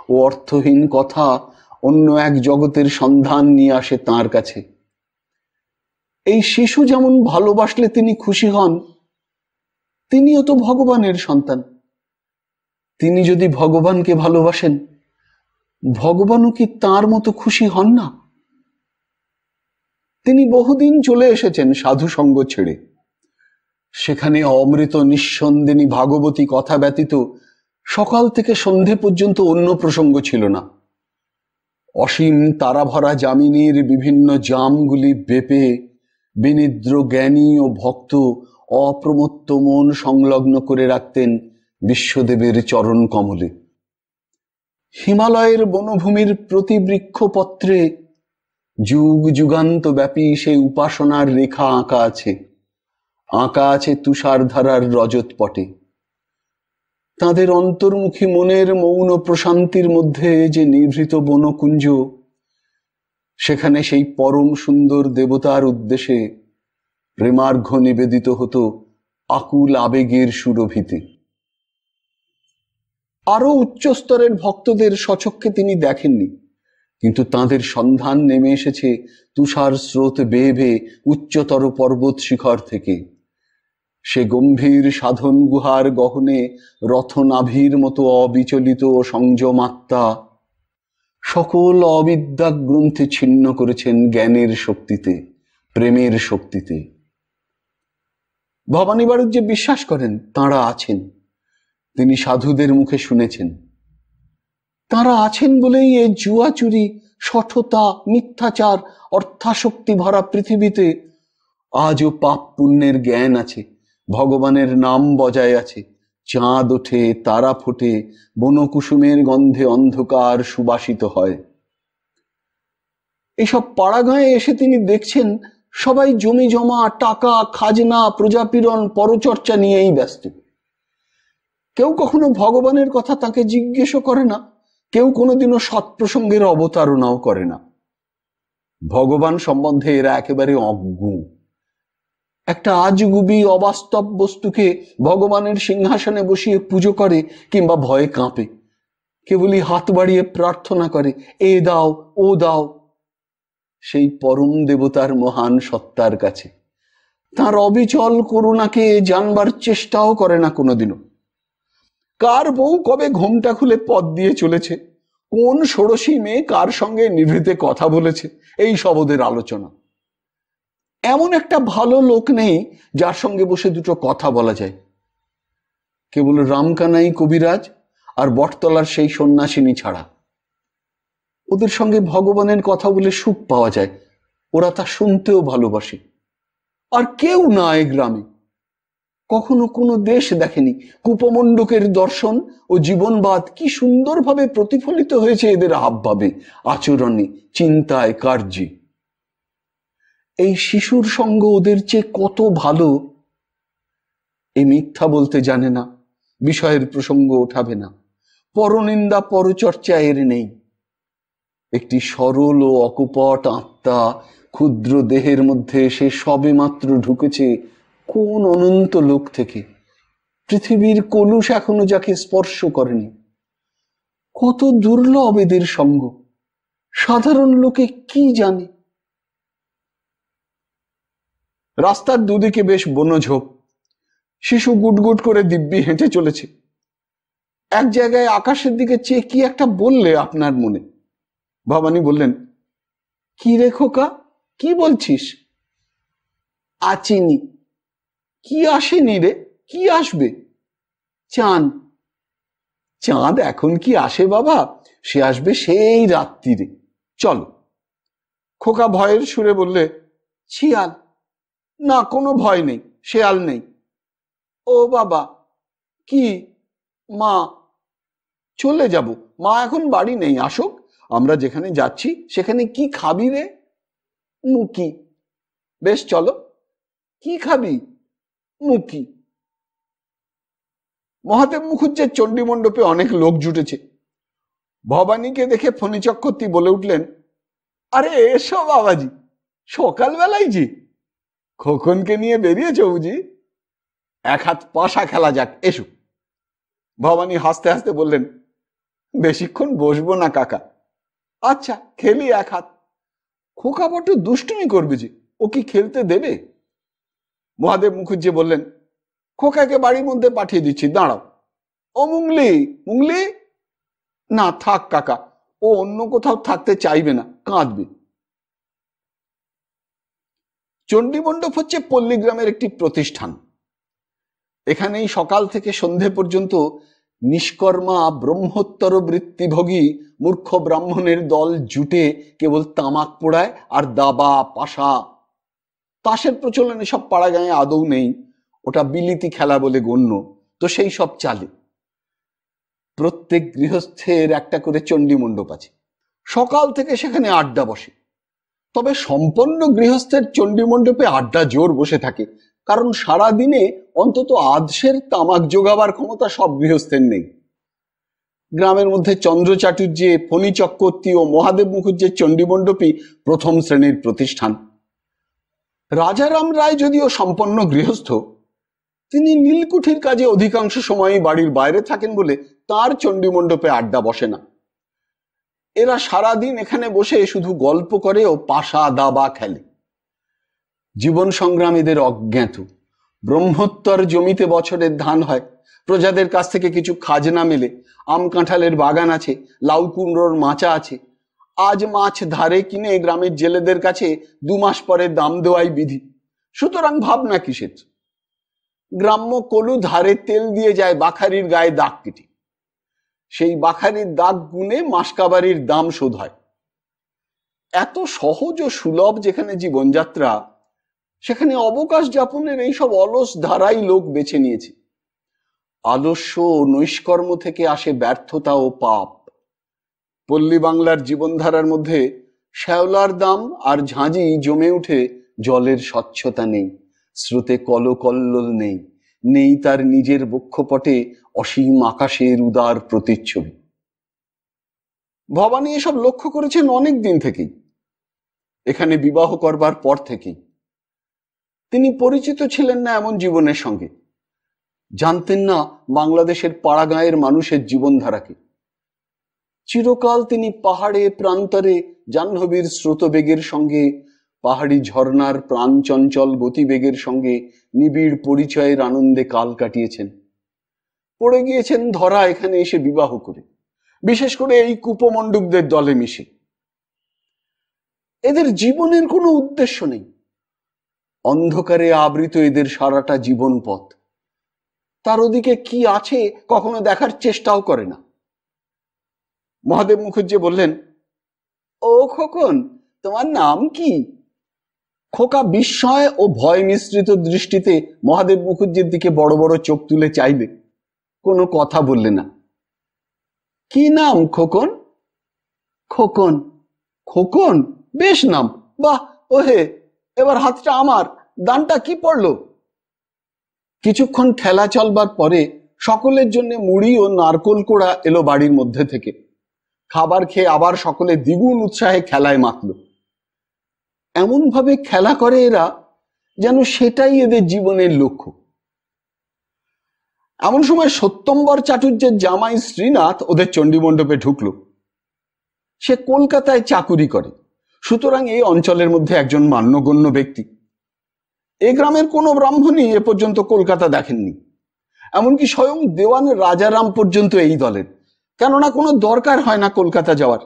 ও অর্থহীন কথা অন্য এক জগতের সন্ধান নিয়ে আসে তাঁর কাছে। এই শিশু যেমন ভালোবাসলে তিনি খুশি হন, তিনিও তো ভগবানের সন্তান। তিনি যদি ভগবানকে ভালোবাসেন, ভগবানও কি তাঁর মতো খুশি হন না? তিনি বহুদিন চলে এসেছেন সাধু সঙ্গ ছেড়ে। সেখানে অমৃত নিঃসন্দিনী ভাগবতী কথা ব্যতীত সকাল থেকে সন্ধে পর্যন্ত অন্য প্রসঙ্গ ছিল না। অসীম তারাভরা যামিনীর বিভিন্ন জামগুলি বেপে বিনিদ্র জ্ঞানী ও ভক্ত অপ্রমত্ত মন সংলগ্ন করে রাখতেন বিশ্বদেবের চরণ কমলে। হিমালয়ের বনভূমির প্রতি বৃক্ষপত্রে যুগ যুগান্ত ব্যাপী সেই উপাসনার রেখা আঁকা আছে, আঁকা আছে তুষার ধারার রজত পটে। তাঁদের অন্তর্মুখী মনের মৌন প্রশান্তির মধ্যে যে নিভৃত বনকুঞ্জ, সেখানে সেই পরম সুন্দর দেবতার উদ্দেশ্যে প্রেমার্ঘ্য নিবেদিত হতো আকুল আবেগের সুরভিতে। আরো উচ্চ স্তরের ভক্তদের স্বচক্ষে তিনি দেখেননি, কিন্তু তাঁদের সন্ধান নেমে এসেছে তুষার স্রোত বেয়ে বেয়ে উচ্চতর পর্বত শিখর থেকে। সে গম্ভীর সাধন গুহার গহনে রথনাভির মতো অবিচলিত সংযমাত্মা সকল অবিদ্যা গ্রন্থে ছিন্ন করেছেন জ্ঞানের শক্তিতে, প্রেমের শক্তিতে। ভবানী বারুদ যে বিশ্বাস করেন তাঁরা আছেন, তিনি সাধুদের মুখে শুনেছেন। তাঁরা আছেন বলেই এই জুয়াচুরি, শঠতা, মিথ্যাচার, অর্থাসক্তি ভরা পৃথিবীতে আজও পাপ পুণ্যের জ্ঞান আছে, ভগবানের নাম বজায় আছে, চাঁদ ওঠে, তারা ফোটে, বনকুসুমের গন্ধে অন্ধকার সুবাসিত হয়। এসব পাড়াগাঁয়ে এসে তিনি দেখছেন সবাই জমি জমা, টাকা, খাজনা, প্রজাপীড়ন, পরচর্চা নিয়েই ব্যস্ত। কেউ কখনো ভগবানের কথা তাকে জিজ্ঞেসও করে না, কেউ কোনোদিনও সৎপ্রসঙ্গের অবতারণাও করে না। ভগবান সম্বন্ধে এরা একেবারে অজ্ঞ। একটা আজগুবি অবাস্তব বস্তুকে ভগবানের সিংহাসনে বসিয়ে পুজো করে কিংবা ভয়ে কাঁপে, কেবলই হাত বাড়িয়ে প্রার্থনা করে, এ দাও, ও দাও, সেই পরম দেবতার মহান সত্তার কাছে। তার অবিচল করুণাকে জানবার চেষ্টাও করে না কোনোদিনও। কার বউ কবে ঘোমটা খুলে পথ দিয়ে চলেছে, কোন ষোড়শী মেয়ে কার সঙ্গে নিভৃতে কথা বলেছে, এই সব ওদের আলোচনা। এমন একটা ভালো লোক নেই যার সঙ্গে বসে দুটো কথা বলা যায়। কেবল রামকানাই কবিরাজ আর বটতলার সেই সন্ন্যাসিনী ছাড়া। ওদের সঙ্গে ভগবানের কথা বলে সুখ পাওয়া যায়, ওরা তা শুনতেও ভালোবাসে। আর কেউ না এ গ্রামে কখনো কোনো দেশ দেখেনি কূপমণ্ডকের দর্শন ও জীবনবাদ কি সুন্দরভাবে প্রতিফলিত হয়েছে এদের হাবভাবে, আচরণে, চিন্তায়, কার্যে। এই শিশুর সঙ্গ ওদের চেয়ে কত ভালো, এই মিথ্যা বলতে জানে না, বিষয়ের প্রসঙ্গ ওঠাবে না, পরনিন্দা পরচর্চা এর নেই। একটি সরল ও অকপট আত্মা ক্ষুদ্র দেহের মধ্যে সে সবে মাত্র ঢুকেছে কোন অনন্ত লোক থেকে। পৃথিবীর কলুষ এখনো যাকে স্পর্শ করেনি। কত দুর্লভ এদের সঙ্গ, সাধারণ লোকে কি জানে। রাস্তার দুদিকে বেশ বনঝোপ, শিশু গুটগুট করে দিব্যি হেঁটে চলেছে। এক জায়গায় আকাশের দিকে চেয়ে কি একটা বললে আপনার মনে। ভবানী বললেন, কি রে খোকা, কি বলছিস? আচিনি। কি আসেনি রে, কি আসবে? চাঁদ। চাঁদ এখন কি আসে বাবা, সে আসবে সেই রাত্রিরে, চলো। খোকা ভয়ের সুরে বললে, শিয়াল। না, কোনো ভয় নেই, শেয়াল নেই। ও বাবা, কি? মা। চলে যাব, মা এখন বাড়ি নেই, আসুক, আমরা যেখানে যাচ্ছি সেখানে কি খাবি রে? মুকি। বেশ চলো। কি খাবি? মুকি। মহাদেব মুখুজ্জের চণ্ডী মণ্ডপে অনেক লোক জুটেছে। ভবানীকে দেখে ফণী চক্রবর্তী বলে উঠলেন, আরে এসো বাবাজি, সকালবেলায় জি খোকনকে নিয়ে বেরিয়েছ বুঝি? এক হাত পাশা খেলা যাক, এসো। ভবানী হাসতে হাসতে বললেন, বেশিক্ষণ বসবো না কাকা। আচ্ছা, খেলি এক হাত। খোকা বড্ড দুষ্টুমি করবে যে, ও কি খেলতে দেবে? মহাদেব মুখুজ্জে বললেন, খোকাকে বাড়ির মধ্যে পাঠিয়ে দিচ্ছি, দাঁড়াও। ও মুংলি, মুংলি। না থাক কাকা, ও অন্য কোথাও থাকতে চাইবে না, কাঁদবে। চণ্ডীমণ্ডপ হচ্ছে পল্লীগ্রামের একটি প্রতিষ্ঠান। এখানেই সকাল থেকে সন্ধে পর্যন্ত নিষ্কর্মা ব্রহ্মোত্তর বৃত্তিভোগী মূর্খ ব্রাহ্মণের দল জুটে কেবল তামাক পোড়ায় আর দাবা, পাশা, তাসের প্রচলন এসব পাড়াগাঁয়ে আদৌ নেই। ওটা বিলিতি খেলা বলে গণ্য, তো সেই সব চালে। প্রত্যেক গৃহস্থের একটা করে চণ্ডী মণ্ডপ আছে, সকাল থেকে সেখানে আড্ডা বসে। তবে সম্পন্ন গৃহস্থের চণ্ডী মণ্ডপে আড্ডা জোর বসে থাকে, কারণ সারা দিনে অন্তত আধশের তামাক জোগাবার ক্ষমতা সব গৃহস্থের নেই। গ্রামের মধ্যে চন্দ্র চাটুর্যে, ফণী চক্রবর্তী ও মহাদেব মুখুজ্জের চণ্ডী মণ্ডপই প্রথম শ্রেণীর প্রতিষ্ঠান। রাজারাম রায় যদিও সম্পন্ন গৃহস্থ, তিনি নীলকুঠির কাজে অধিকাংশ সময়ই বাড়ির বাইরে থাকেন বলে তার চণ্ডী মণ্ডপে আড্ডা বসে না। এরা সারাদিন এখানে বসে শুধু গল্প করে ও পাশা দাবা খেলে। জীবন সংগ্রাম এদের অজ্ঞাত। ব্রহ্মোত্তর জমিতে বছরের ধান হয়, প্রজাদের কাছ থেকে কিছু খাজনা মেলে, আম কাঁঠালের বাগান আছে, লাউ কুমড়োর মাচা আছে। আজ মাছ ধারে কিনে গ্রামের জেলেদের কাছে 2 মাস পরে দাম দেওয়াই বিধি, সুতরাং ভাবনা কিসের। গ্রাম্য কলু ধারে তেল দিয়ে যায় বাখারির গায়ে দাগ কেটে, সেই বাখারির দাগ গুনে মাসকাবারির দাম শোধ হয়। এত সহজ ও সুলভ যেখানে জীবনযাত্রা, সেখানে অবকাশ যাপনের এইসব অলস ধারাই লোক বেছে নিয়েছে। আলস্য ও নৈষ্কর্ম থেকে আসে ব্যর্থতা ও পাপ। পল্লী বাংলার জীবনধারার মধ্যে শ্যাওলার দাম আর ঝাঁঝি জমে উঠে জলের স্বচ্ছতা নেই, স্রোতে কলকল্লোল নেই, নেই তার নিজের বক্ষপটে অসীম আকাশের উদার প্রতিচ্ছবি। ভবানী এসব লক্ষ্য করেছেন অনেক দিন থেকেই, এখানে বিবাহ করবার পর থেকেই। তিনি পরিচিত ছিলেন না এমন জীবনের সঙ্গে, জানতেন না বাংলাদেশের পাড়াগাঁয়ের মানুষের জীবনধারাকে। চিরকাল তিনি পাহাড়ে প্রান্তরে জাহ্নবীর স্রোতবেগের সঙ্গে, পাহাড়ি ঝর্ণার প্রাণচঞ্চল গতিবেগের সঙ্গে নিবিড় পরিচয়ের আনন্দে কাল কাটিয়েছেন। পড়ে গিয়েছেন ধরা এখানে এসে বিবাহ করে, বিশেষ করে এই কুপমণ্ডুকদের দলে মিশে। এদের জীবনের কোনো উদ্দেশ্য নেই, অন্ধকারে আবৃত এদের সারাটা জীবন পথ। তার ওদিকে কি আছে কখনো দেখার চেষ্টাও করে না। মহাদেব মুখুজ্জে বললেন, ও খোকন, তোমার নাম কি? খোকা বিস্ময় ও ভয় মিশ্রিত দৃষ্টিতে মহাদেব মুখুজ্জের দিকে বড় বড় চোখ তুলে চাইলে, কোনো কথা বললে না। কি নাম খোকন? খোকন। খোকন, বেশ নাম, বাহ। ওহে, এবার হাতটা আমার, দানটা কি পড়লো? কিছুক্ষণ খেলা চলবার পরে সকলের জন্য মুড়ি ও নারকোল কোড়া এলো বাড়ির মধ্যে থেকে। খাবার খেয়ে আবার সকলে দ্বিগুণ উৎসাহে খেলায় মাতল। এমন ভাবে খেলা করে এরা যেন সেটাই এদের জীবনের লক্ষ্য। এমন সময় সত্যম্বর চাটুর্যের জামাই শ্রীনাথ ওদের চণ্ডী মণ্ডপে ঢুকলো। সে কলকাতায় চাকুরি করে, সুতরাং এই অঞ্চলের মধ্যে একজন মান্যগণ্য ব্যক্তি। এ গ্রামের কোনো ব্রাহ্মণই এ পর্যন্ত কলকাতা দেখেননি, এমনকি স্বয়ং দেওয়ান রাজারাম পর্যন্ত এই দলের, কেননা কোনো দরকার হয় না কলকাতা যাওয়ার।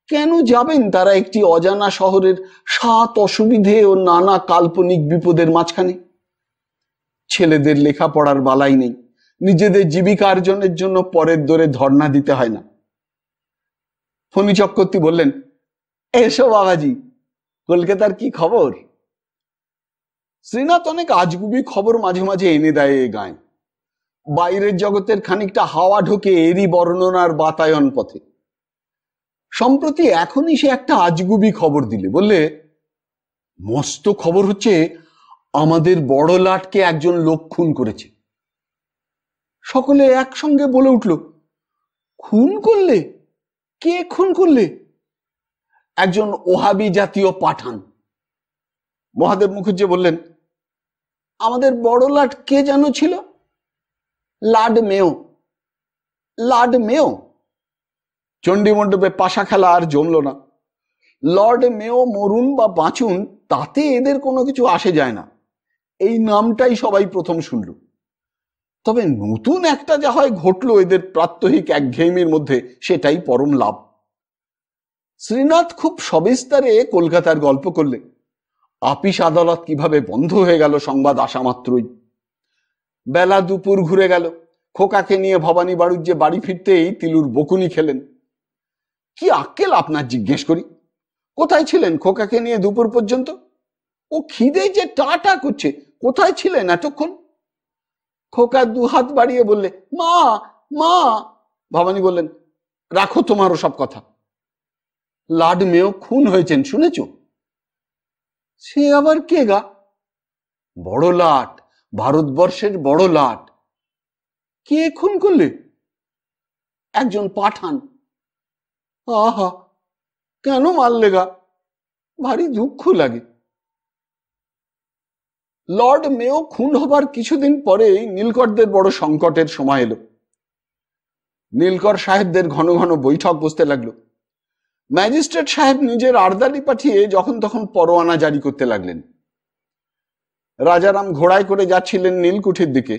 কেন যাবেন তারা একটি অজানা শহরের 7 অসুবিধে ও নানা কাল্পনিক বিপদের মাঝখানে? ছেলেদের লেখাপড়ার বালাই নেই, নিজেদের জীবিকা অর্জনের জন্য পরের দরে ধর্ণা দিতে হয় না। ফণী চক্রবর্তী বললেন, এসো বাবাজি, কলকাতার কি খবর? শ্রীনাথ অনেক আজগুবি খবর মাঝে মাঝে এনে দেয় এ গায়ে। বাইরের জগতের খানিকটা হাওয়া ঢোকে এরই বর্ণনার বাতায়ন পথে। সম্প্রতি এখনই সে একটা আজগুবি খবর দিলে, বললে, মস্ত খবর হচ্ছে আমাদের বড় লাটকে একজন লোক খুন করেছে। সকলে একসঙ্গে বলে উঠল, খুন করলে? কে খুন করলে? একজন ওহাবি জাতীয় পাঠান। মহাদেব মুখুজ্জে বললেন, আমাদের বড় লাট কে যেন ছিল? লাড মেও। লাড মেও? চণ্ডী মণ্ডপে পাশা খেলা আর জমল না। লর্ড মেও মরুন বা বাঁচুন, তাতে এদের কোনো কিছু আসে যায় না, এই নামটাই সবাই প্রথম শুনল। তবে নতুন একটা যা হয় ঘটলো এদের প্রাত্যহিক একঘেয়েমির মধ্যে, সেটাই পরম লাভ। শ্রীনাথ খুব সবিস্তারে কলকাতার গল্প করলে, আপিস আদালত কিভাবে বন্ধ হয়ে গেল সংবাদ আসা মাত্রই। বেলা দুপুর ঘুরে গেল, খোকাকে নিয়ে ভবানী বাড়ুজ্যে বাড়ি ফিরতেই তিলুর বকুনি খেলেন। কি আক্কেল আপনার জিজ্ঞেস করি? কোথায় ছিলেন খোকাকে নিয়ে দুপুর পর্যন্ত? ও খিদে যে টাটা করছে, কোথায় ছিলেন এতক্ষণ? খোকা দুহাত বাড়িয়ে বললে, মা মা। ভবানী বললেন, রাখো তোমার সব কথা। লাড মেয়েও খুন হয়েছেন শুনেছ? সে আবার কে গা? বড় লাট, ভারতবর্ষের বড় লাট। কে খুন করলে? একজন পাঠান। আহা, কেন মারলে গা? ভারী দুঃখ লাগে। লর্ড মেও খুন হবার কিছুদিন পরেই নীলকরদের বড় সংকটের সময় এলো। নীলকর সাহেবদের ঘন ঘন বৈঠক বসতে লাগলো। ম্যাজিস্ট্রেট সাহেব নিজের আর্দালি পাঠিয়ে যখন তখন পরোয়ানা জারি করতে লাগলেন। রাজারাম ঘোড়ায় করে যাচ্ছিলেন নীলকুঠির দিকে।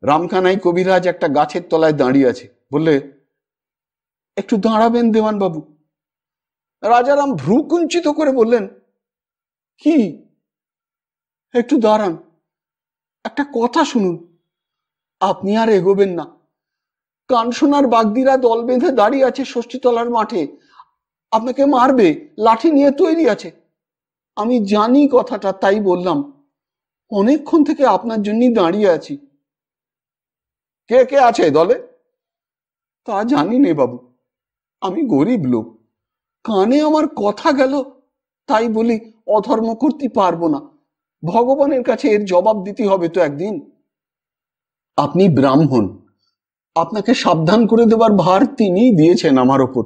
রামকানাই কবিরাজ একটা গাছের তলায় দাঁড়িয়ে আছে। বললে, একটু দাঁড়াবেন দেওয়ান বাবু? রাজারাম ভ্রু কুঞ্চিত করে বললেন, কি? একটু দাঁড়ান, একটা কথা শুনুন। আপনি আর এগোবেন না। কানসোনার বাগদিরা দল বেঁধে দাঁড়িয়ে আছে ষষ্ঠীতলার মাঠে। আপনাকে মারবে, লাঠি নিয়ে তৈরি আছে। আমি জানি কথাটা, তাই বললাম। অনেকক্ষণ থেকে আপনার জন্যই দাঁড়িয়ে আছি। কে কে আছে দলে? তা জানি নে বাবু, আমি গরিব লোক। কানে আমার কথা গেল, তাই বলি অধর্ম করতে পারবো না। ভগবানের কাছে এর জবাব দিতে হবে তো একদিন। আপনি ব্রাহ্মণ, আপনাকে সাবধান করে দেবার ভার তিনিই দিয়েছেন আমার ওপর।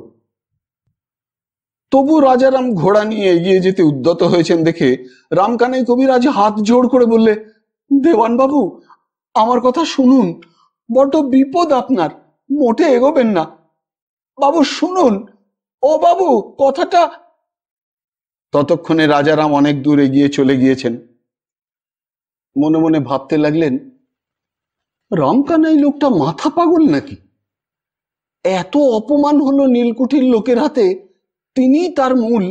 তবু রাজারাম ঘোড়া নিয়ে এগিয়ে যেতে উদ্যত হয়েছেন দেখে রামকানাই কবিরাজ হাত জোড় করে বললে, দেওয়ান বাবু, আমার কথা শুনুন। বড্ড বিপদ আপনার, মোটে এগোবেন না। বাবু শুনুন, ও বাবু, কথাটা। ততক্ষণে রাজারাম অনেক দূর এগিয়ে চলে গিয়েছেন। মনে মনে ভাবতে লাগলেন, রামকানাই লোকটা মাথা পাগল নাকি? এত অপমান হলো নীলকুঠির লোকের হাতে, তিনি তার মূল,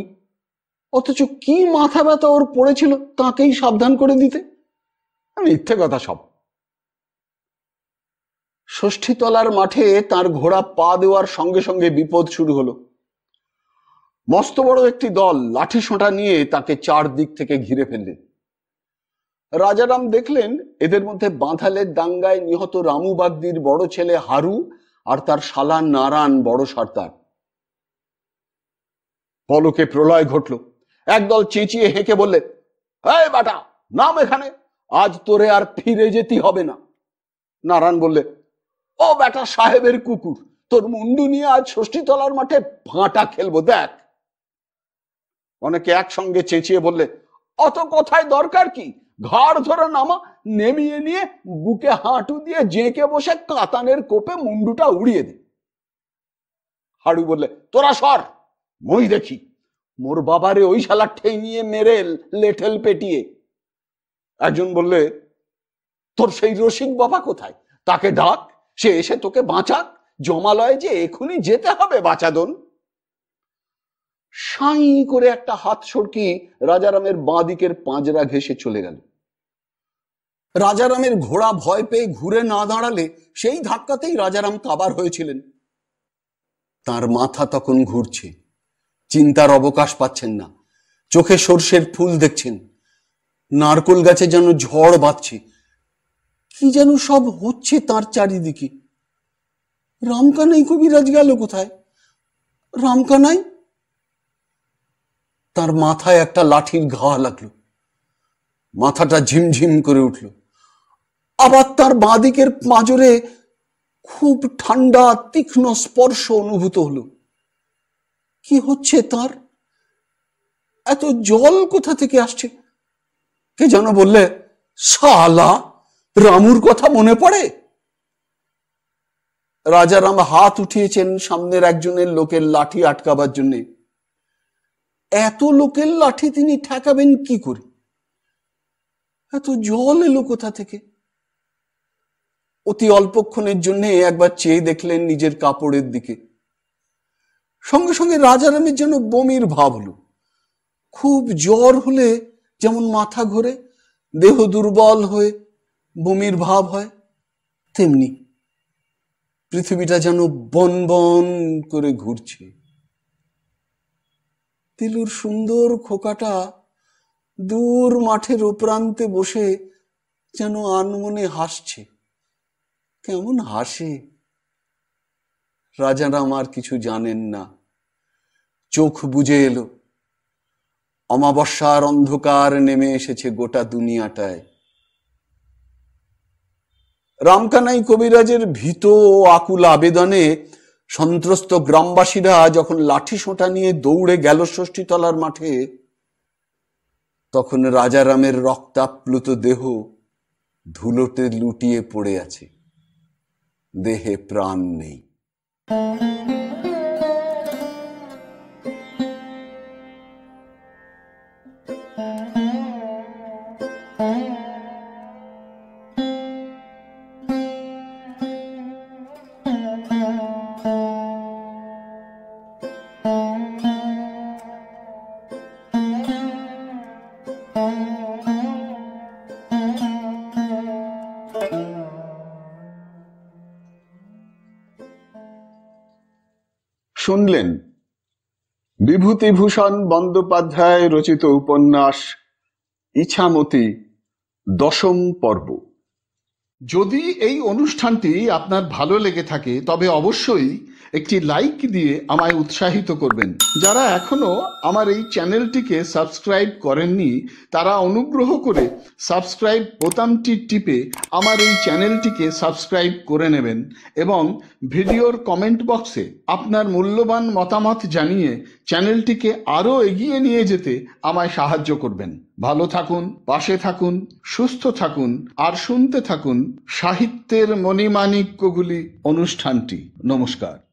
অথচ কি মাথা ব্যথা ওর পড়েছিল তাকেই সাবধান করে দিতে। মিথ্যে কথা সব। ষষ্ঠীতলার মাঠে তার ঘোড়া পা দেওয়ার সঙ্গে সঙ্গে বিপদ শুরু হলো। মস্ত বড় একটি দল লাঠি সোঁটা নিয়ে তাকে চারদিক থেকে ঘিরে ফেললেন। রাজারাম দেখলেন এদের মধ্যে বাঁধালের দাঙ্গায় নিহত রামু বাগদির বড় ছেলে হারু আর তার শালা নারায়ণ বড় সর্দার। পলকে প্রলয় ঘটল। একদল চেঁচিয়ে হেঁকে বললে, এই বাটা, নাম এখানে, আজ তোরে আর ফিরে যেতে হবে না। নারায়ণ বললে, ও বেটা সাহেবের কুকুর, তোর মুন্ডু নিয়ে আজ ষষ্ঠীতলার মাঠে ভাঁটা খেলবো দেখ। অনেকে একসঙ্গে চেঁচিয়ে বললে, অত কথায় দরকার কি? ঘাড় ধরে নামা, নেমিয়ে নিয়ে বুকে হাঁটু দিয়ে জেঁকে বসে কাতানের কোপে মুন্ডুটা উড়িয়ে দে। হাড়ু বললে, তোরা সর, মই দেখি মোর বাবারে ওই শালা ঠেঙিয়ে মেরে লেঠেল পেটিয়ে। একজন বললে, তোর সেই রসিক বাবা কোথায়? তাকে ডাক, সে এসে তোকে বাঁচাক। জমালয়ে যে এখনই যেতে হবে বাঁচাদন। সাই করে একটা হাত সরকি রাজারামের বাঁ দিকের পাঁজরা ঘেঁষে চলে গেল। রাজারামের ঘোড়া ভয় পেয়ে ঘুরে না দাঁড়ালে সেই ধাক্কাতেই রাজারাম কাবার হয়েছিলেন। তার মাথা তখন ঘুরছে, চিন্তার অবকাশ পাচ্ছেন না। চোখে সর্ষের ফুল দেখছেন, নারকোল গাছে যেন ঝড় বাঁধছে। কি যেন সব হচ্ছে তার চারিদিকে। রামকানাই কবিরাজ গেল কোথায়? রামকানাই? তার মাথায় একটা লাঠির ঘা লাগলো, মাথাটা ঝিমঝিম করে উঠল। আবার তার বাঁদিকের পাঁজরে খুব ঠান্ডা তীক্ষ্ণ স্পর্শ অনুভূত হলো। কি হচ্ছে তার? এত জল কোথা থেকে আসছে? কে যেন বললে, শালা, রামুর কথা মনে পড়ে। রাজারাম হাত উঠিয়েছেন সামনের একজনের লোকের লাঠি আটকাবার জন্য। এত লোকের লাঠি তিনি ঠেকাবেন কি করে? এত জল এলো কোথা থেকে? অতি অল্পক্ষণের জন্য একবার চেয়ে দেখলেন নিজের কাপড়ের দিকে। সঙ্গে সঙ্গে রাজারামের যেন বমির ভাব হলো। খুব জ্বর হলে যেমন মাথা ঘোরে, দেহ দুর্বল হয়ে বমির ভাব হয়, তেমনি পৃথিবীটা যেন বন বন করে ঘুরছে। তিলুর সুন্দর খোকাটা দূর মাঠের উপরান্তে বসে যেন আনমনে হাসছে। কেমন হাসে! রাজারাম আর কিছু জানেন না। চোখ বুজে এলো। অমাবস্যার অন্ধকার নেমে এসেছে গোটা দুনিয়াটায়। রামকানাই কবিরাজের ভীত ও আকুল আবেদনে সন্ত্রস্ত গ্রামবাসীরা যখন লাঠি সোঁটা নিয়ে দৌড়ে গেল ষষ্ঠীতলার মাঠে, তখন রাজারামের রক্তাপ্লুত দেহ ধুলোতে লুটিয়ে পড়ে আছে। দেহে প্রাণ নেই। শুনলেন বিভূতিভূষণ বন্দ্যোপাধ্যায় রচিত উপন্যাস ইছামতি 10ম পর্ব। যদি এই অনুষ্ঠানটি আপনার ভালো লেগে থাকে তবে অবশ্যই একটি লাইক দিয়ে আমায় উৎসাহিত করবেন। যারা এখনো আমার এই চ্যানেলটিকে সাবস্ক্রাইব করেননি তারা অনুগ্রহ করে সাবস্ক্রাইব বোতামটি টিপে আমার এই চ্যানেলটিকে সাবস্ক্রাইব করে নেবেন এবং ভিডিওর কমেন্ট বক্সে আপনার মূল্যবান মতামত জানিয়ে চ্যানেলটিকে আরও এগিয়ে নিয়ে যেতে আমায় সাহায্য করবেন। ভালো থাকুন, পাশে থাকুন, সুস্থ থাকুন আর শুনতে থাকুন সাহিত্যের মণিমাণিক্যগুলি অনুষ্ঠানটি। নমস্কার।